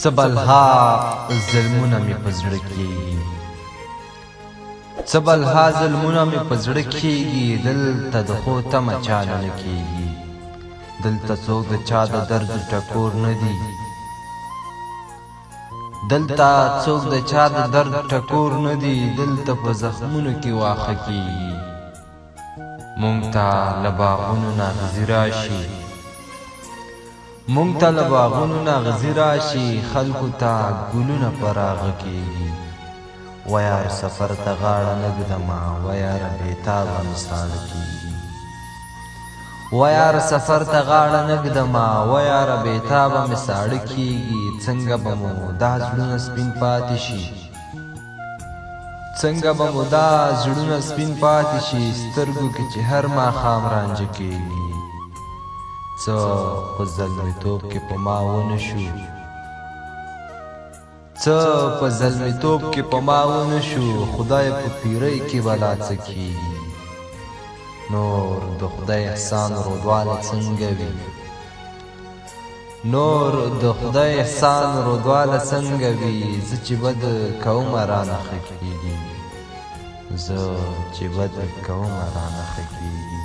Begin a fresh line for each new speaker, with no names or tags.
څه بلها ظلمونه مې په زړه کېږي، څه بلها ظلمونه مې په زړه کېږي. دلته د ښو تمه چاله نه کېږي، دلته څوک د چا د درد ټکور نه دي، دلته څوک د چا د درد ټکور نه دي. دلته په زخمونو کې واښه کېږي، مونږ ته له باغونو نه غزي راشي، مونږ ته له باغونو نه غزي راشي. خلکو ته ګلونه په راغه کېږي، ویار سفر ته غاړه نه ږدمه، ویار بېتابه مې ساړه کېږي، ویار سفر ته غاړه نه ږدمه، ویار بېتابه مې ساړه کېږي. څنګه به مو دا زړونه سپین پاتې شي، څنګه به مو دا زړونه سپین پاتې شي، سترګو کې چې هر ماښام رانجه کېږي. څه په زلمیتوب کې په ما ونه شو، څه په زلمیتوب کې په ما ونه شو، خدای په پیرۍ کې بلا څه کېږي. نور د خدای احسان رودواله څنګه وي، نور د خدای احسان رودواله څنګه وي. زه چې بد کومه رانه ښه کېږي، زه چې بد کومه رانه ښه کېږي.